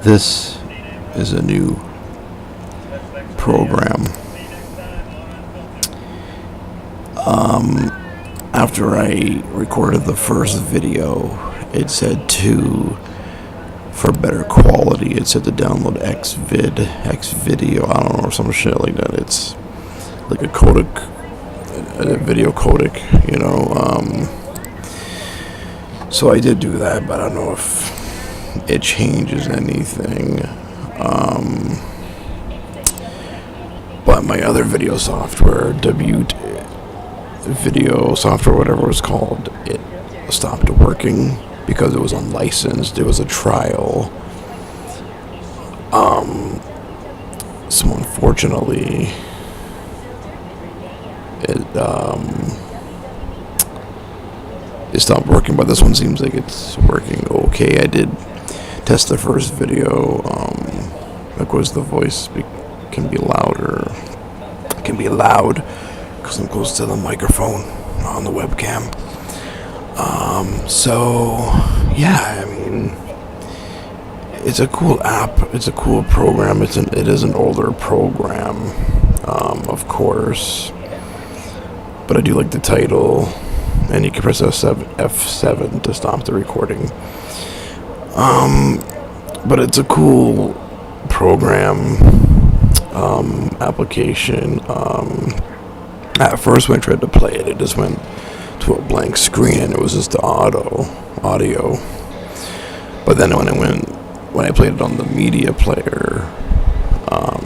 This is a new program. After I recorded the first video, it said for better quality, it said to download Xvideo, I don't know, or some shit like that. It's like a codec, a video codec, you know. So I did do that, but I don't know if it changes anything. But my other video software, video software, whatever it was called, it stopped working because it was unlicensed. It was a trial. So unfortunately, it stopped working. But this one seems like it's working okay. I did test the first video. Of course, the voice can be louder. It can be loud because I'm close to the microphone on the webcam. So yeah, I mean, it's a cool app. It's a cool program. It is an older program, of course. But I do like the title, and you can press F7 to stop the recording. But it's a cool program, application. At first when I tried to play it, it just went to a blank screen and it was just the audio. But then when I played it on the media player,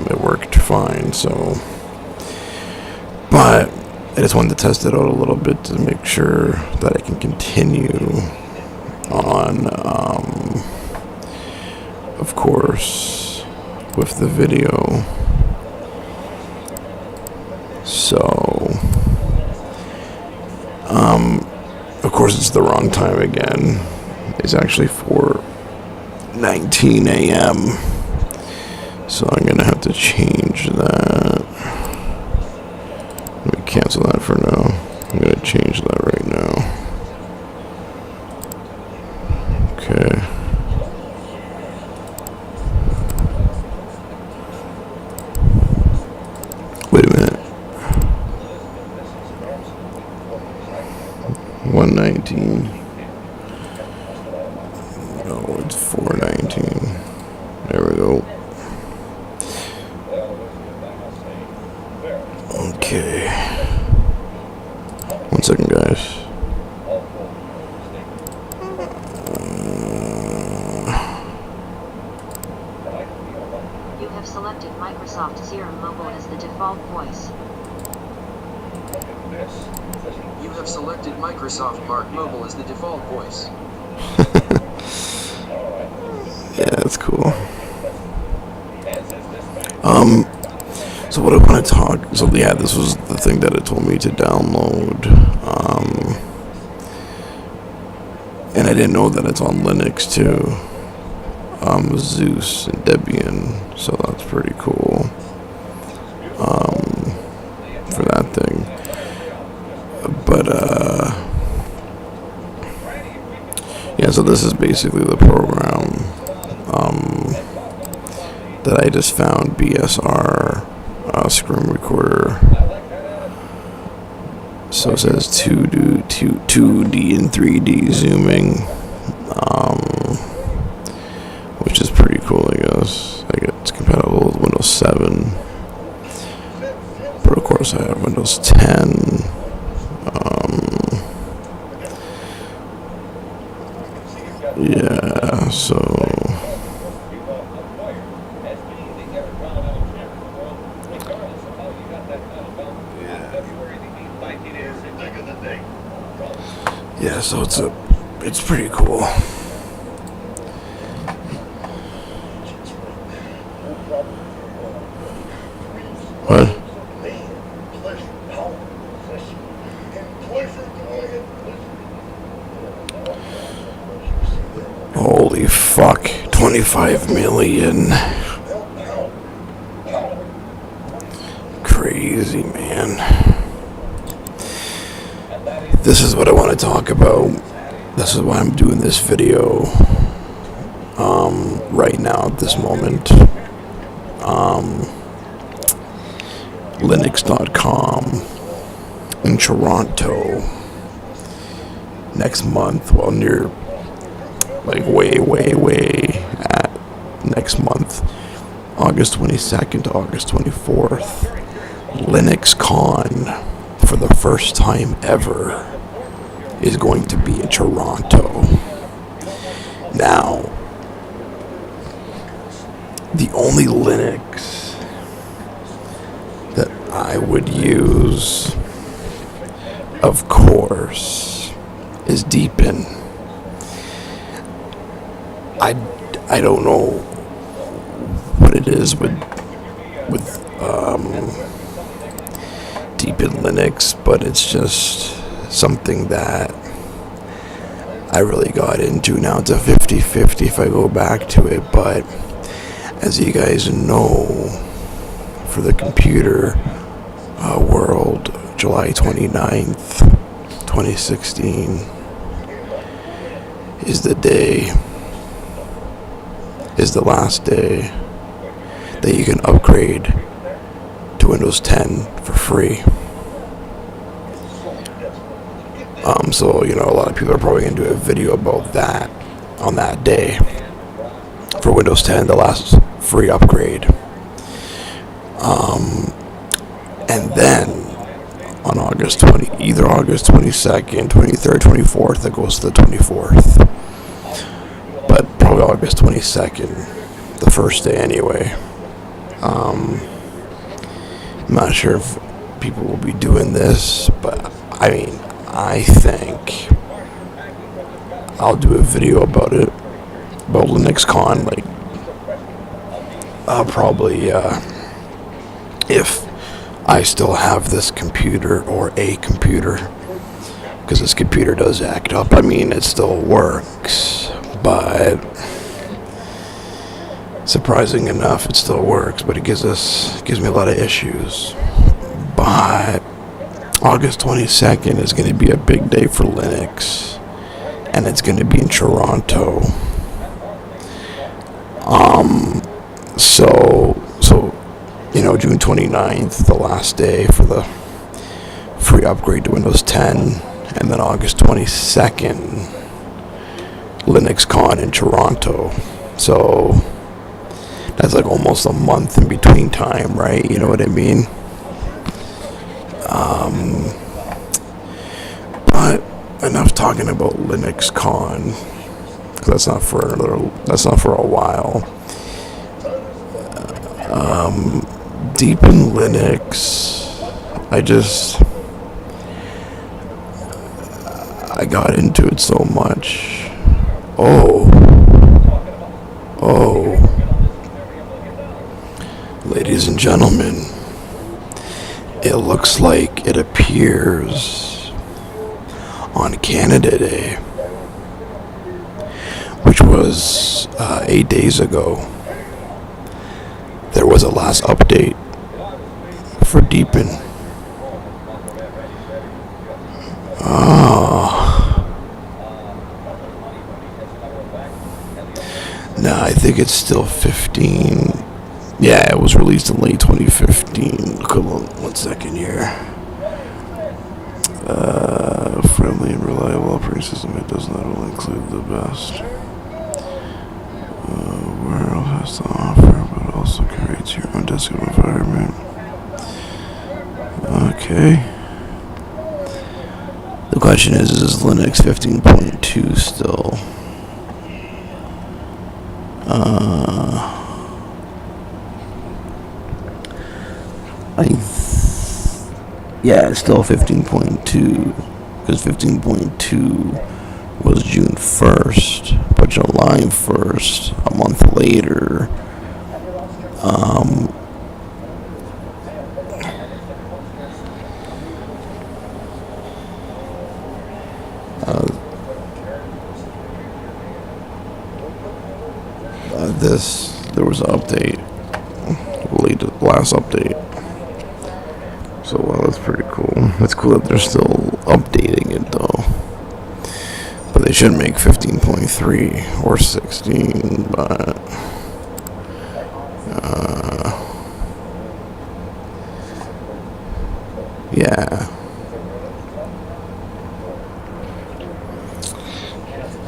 it worked fine. So, but I just wanted to test it out a little bit to make sure that I can continue on, of course, with the video. So, of course, it's the wrong time again. It's actually 4:19 a.m. So I'm gonna have to change that. Let me cancel that for now. I'm gonna change that right now. Okay. Wait a minute. 119. No, it's 419. There we go. Okay. 1 second, guys. You have selected Microsoft Serum Mobile as the default voice. You have selected Microsoft Mark Mobile as the default voice. Yeah, that's cool. So what I want to talk, so yeah, this was the thing that it told me to download, and I didn't know that it's on Linux too, Zeus and Debian, so that's pretty cool, for that thing, but, yeah, so this is basically the program, that I just found, BSR, screen recorder. So it says 2D and 3D zooming, which is pretty cool, I guess. It's compatible with Windows 7, but of course I have Windows 10. Yeah, so yeah, so it's pretty cool. What? Holy fuck, 25 million. Crazy, man. This is what I want to talk about. This is why I'm doing this video. right now at this moment. Linux.com in Toronto next month. Well, near, like way at next month, August 22nd to August 24th. LinuxCon, for the first time ever, is going to be in Toronto. Now, the only Linux that I would use, of course, is Deepin. I don't know what it is with Deepin Linux, but it's just something that I really got into. Now it's a 50-50 if I go back to it, but as you guys know, for the computer world, July 29th, 2016 is the last day that you can upgrade to Windows 10 for free. So, a lot of people are probably going to do a video about that on that day for Windows 10, the last free upgrade. And then on either August 22nd, 23rd, 24th, it goes to the 24th. But probably August 22nd, the first day anyway. I'm not sure if people will be doing this, but I think I'll do a video about it, about LinuxCon. Like, I'll probably, if I still have this computer or a computer, because this computer does act up. It still works, but surprising enough, it still works, but it gives me a lot of issues. But August 22nd is going to be a big day for Linux, and it's going to be in Toronto. So June 29th, the last day for the free upgrade to Windows 10, and then August 22nd, LinuxCon in Toronto. So that's like almost a month in between time, right? You know what I mean? But enough talking about LinuxCon. That's not for a while. Deepin Linux, I got into it so much. Oh, ladies and gentlemen, it looks like it appears on Canada Day, which was 8 days ago. There was a last update for Deepin. Nah, I think it's still 15. Yeah, it was released in late 2015. Hold on 1 second here. Friendly and reliable operating system. It does not only include the best world has to offer, but also creates your own desktop environment. Okay. The question is Linux 15.2 still? Yeah, it's still 15.2, because 15.2 was June 1st, but July 1st, a month later, there was an update, last update. So, well, that's pretty cool. It's cool that they're still updating it, though. But they should make 15.3 or 16, but yeah.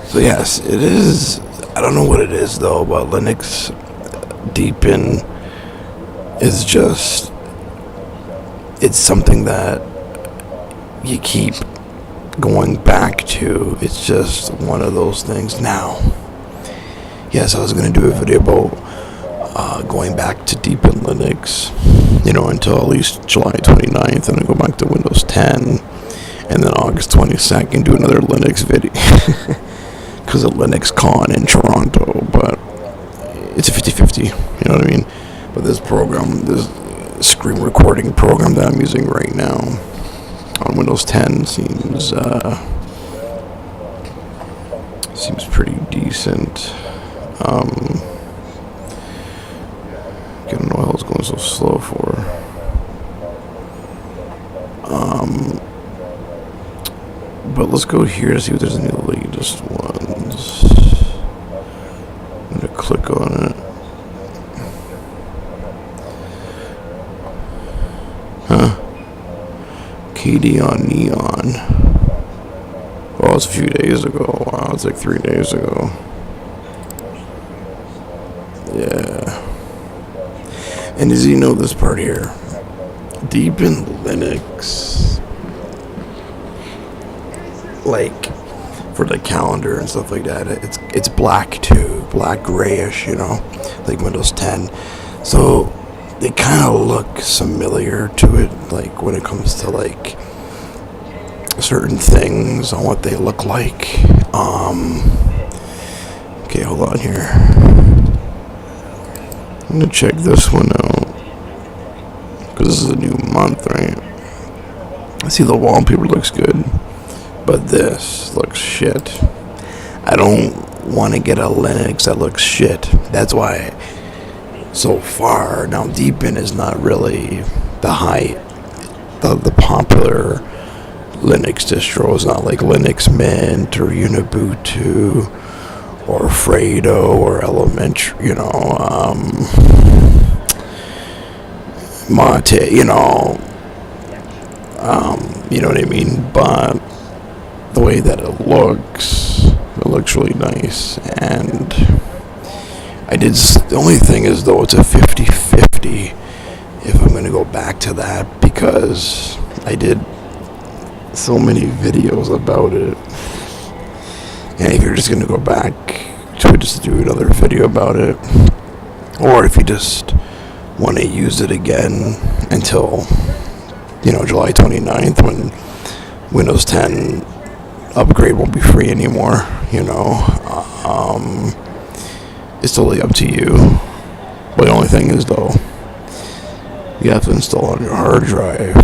So yes, it is. I don't know what it is though, but Linux Deepin is just, it's something that you keep going back to. It's just one of those things. Now, yes, I was going to do a video about going back to Deepin Linux, until at least July 29th, and then go back to Windows 10, and then August 22nd do another Linux video because of Linux Con in Toronto. But it's a 50-50, you know what I mean? But this program, this screen recording program that I'm using right now on Windows 10 seems pretty decent. I don't know why it's going so slow for. But let's go here to see if there's any latest ones. I'm gonna click on it. KD on Neon. Well, it's a few days ago. Wow, it's like 3 days ago. Yeah. And does he know this part here? Deepin Linux. Like, for the calendar and stuff like that, it's black too. Black grayish, like Windows 10. So they kind of look familiar to it, like when it comes to like certain things on what they look like. Okay, hold on here. I'm gonna check this one out because this is a new month, right? I see the wallpaper looks good, but this looks shit. I don't want to get a Linux that looks shit. That's why. So far, now Deepin is not really the popular Linux distro. Is not like Linux Mint or Ubuntu or Fredo or Elementary, Mate, you know what I mean? But the way that it looks really nice. And the only thing is, though, it's a 50-50 if I'm going to go back to that, because I did so many videos about it. And if you're just going to go back to it just to do another video about it, or if you just want to use it again until, July 29th, when Windows 10 upgrade won't be free anymore, it's totally up to you. But the only thing is, though, you have to install on your hard drive.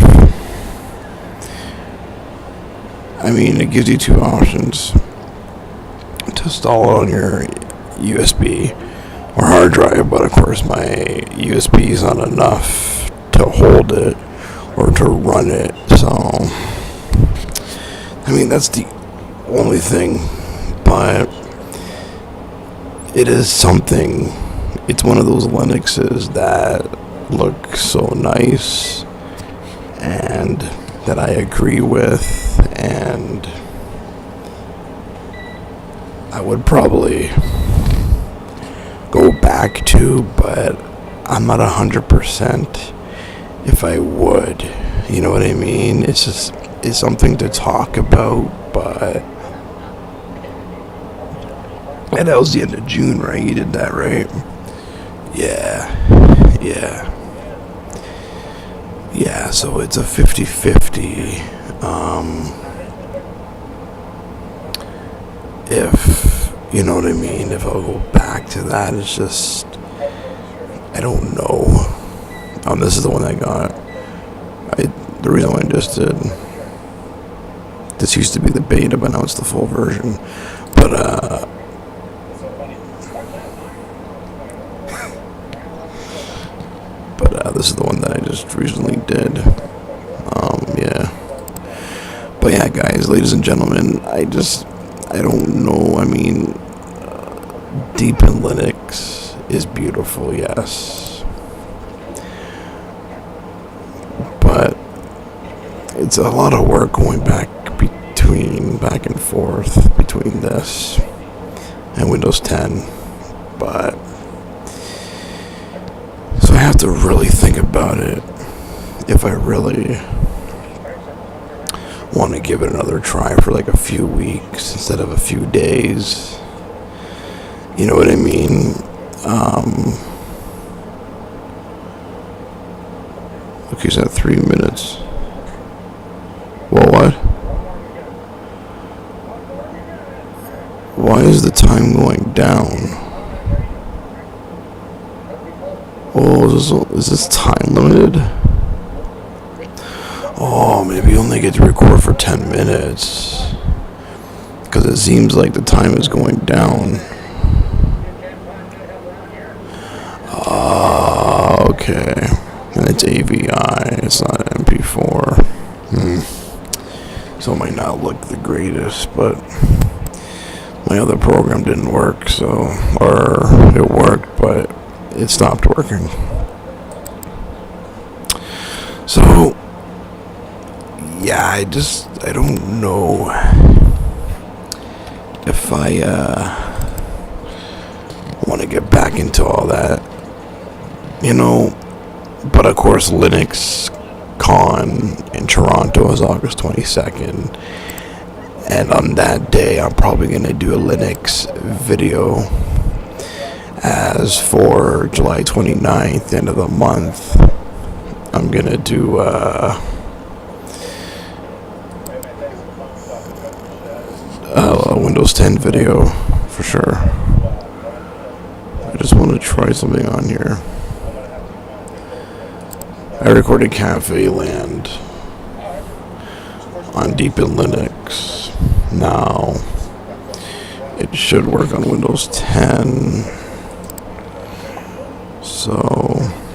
I mean, it gives you two options: to install it on your USB or hard drive, but of course my USB is not enough to hold it or to run it. So, I mean, that's the only thing. But it is something. It's one of those Linuxes that look so nice and that I agree with, and I would probably go back to, but I'm not 100% if I would. You know what I mean? It's something to talk about, but. And that was the end of June, right? You did that, right? Yeah. So it's a 50-50. If, you know what I mean, if I'll go back to that, it's just, I don't know. This is the one I got. The reason why I just did, this used to be the beta, but now it's the full version. But, this is the one that I just recently did. Yeah. But yeah, guys, ladies and gentlemen, I I don't know. I mean, Deep in Linux is beautiful, yes. But it's a lot of work going back and forth between this and Windows 10. But so I have to really think about it if I really want to give it another try for like a few weeks instead of a few days. You know what I mean? Okay, is that 3 minutes? Well, what? Why is the time going down? Oh, is this time limited? Oh, maybe you only get to record for 10 minutes. Because it seems like the time is going down. Okay. And it's AVI, it's not MP4. So it might not look the greatest, but my other program didn't work, or it worked, but it stopped working. So, yeah, I don't know if I want to get back into all that, but of course LinuxCon in Toronto is August 22nd, and on that day I'm probably going to do a Linux video. As for July 29th, end of the month, I'm going to do a Windows 10 video for sure. I just want to try something on here. I recorded Cafe Land on Deep in Linux. Now it should work on Windows 10. So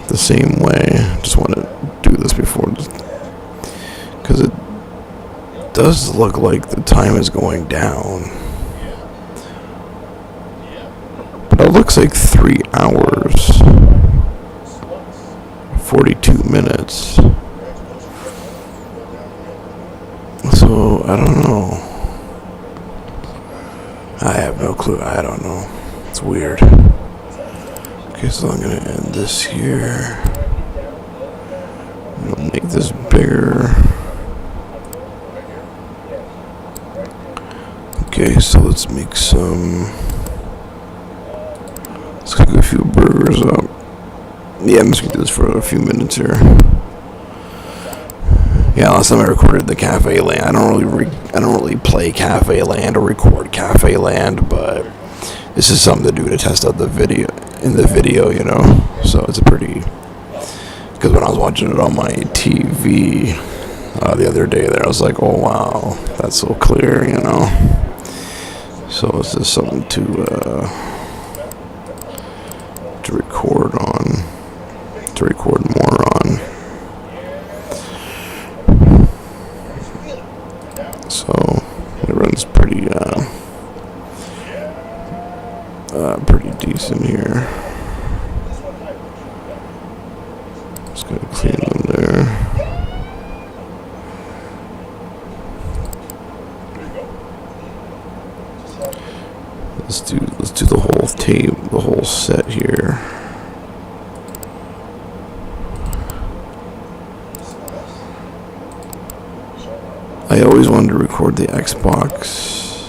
the same way, just want to do this before, because it does look like the time is going down, but it looks like 3 hours 42 minutes. So I don't know. I have no clue. I don't know. It's weird. Okay, so I'm gonna end this here. I'm gonna make this bigger. Okay, so let's make let's cook a few burgers up. Yeah, I'm just gonna do this for a few minutes here. Yeah, last time I recorded the Cafe Land, I don't really play Cafe Land or record Cafe Land, but this is something to do to test out the video, so it's a pretty, because when I was watching it on my TV the other day there, I was like, oh wow, that's so clear, so it's just something to record more on. So it runs pretty decent here. Just gonna clean them there. Let's do the whole tape, the whole set here. I always wanted to record the Xbox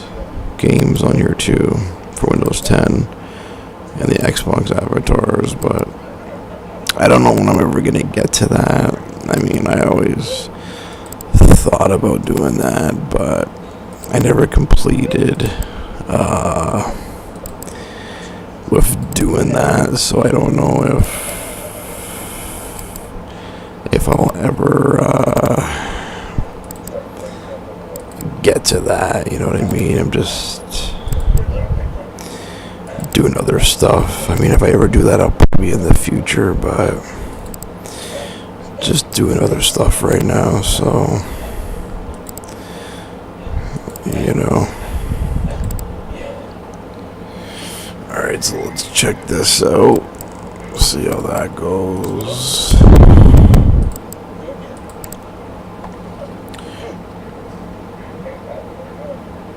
games on here too, for Windows 10, and the Xbox avatars, but I don't know when I'm ever gonna get to that. I mean, I always thought about doing that, but I never completed with doing that, so I don't know if I'll ever get to that, you know what I mean? I'm just doing other stuff. I mean, if I ever do that, I'll probably in the future, but just doing other stuff right now, so Alright, so let's check this out. See how that goes.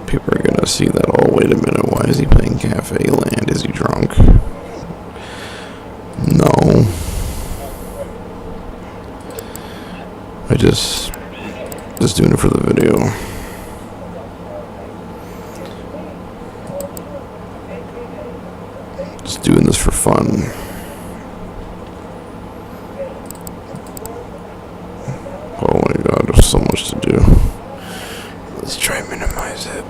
People are gonna see that. Oh, wait a minute. Why is he playing Cafe Land? Is he drunk? No. I just doing it for the video. Just doing this for fun. Oh my god, there's so much to do. Let's try and minimize it.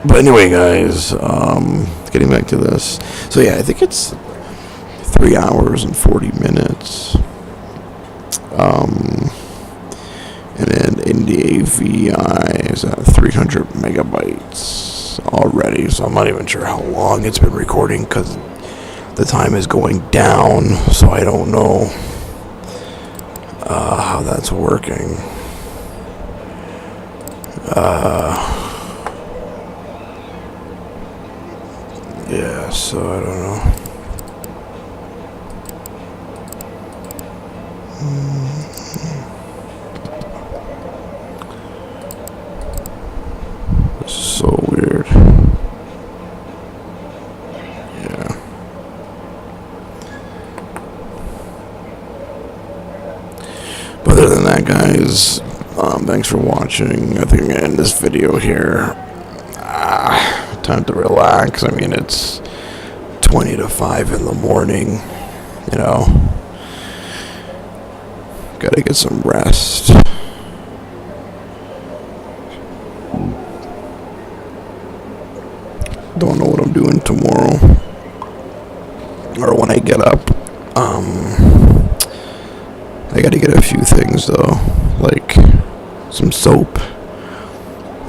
But anyway, guys, getting back to this. So yeah, I think it's 3 hours and 40 minutes. And then NDAVI is at 300 megabytes already. So I'm not even sure how long it's been recording because the time is going down. So I don't know how that's working. Yeah, so I don't know. This is so weird. Yeah. But other than that, guys, thanks for watching. I think I'm gonna end this video here. Time to relax. I mean, it's 20 to 5 in the morning, you know. Gotta get some rest. Don't know what I'm doing tomorrow or when I get up. I gotta get a few things though, like some soap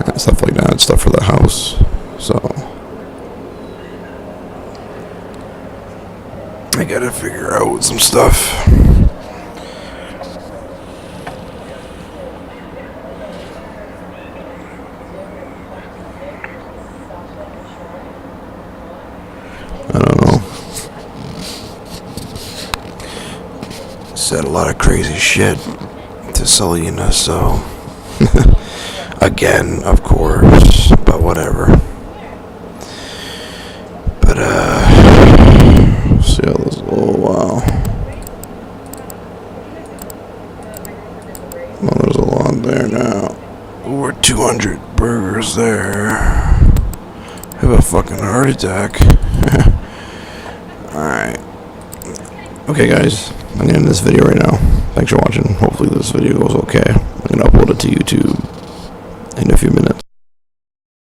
and stuff like that, stuff for the house. So I gotta figure out some stuff. I don't know. Said a lot of crazy shit to Selena, so again, of course, but whatever. But see how this. Oh wow. Well, there's a lot there now. We're 200 burgers there. I have a fucking heart attack. Alright. Okay, guys. I'm gonna end this video right now. Thanks for watching. Hopefully this video goes okay. I'm gonna upload it to YouTube in a few minutes.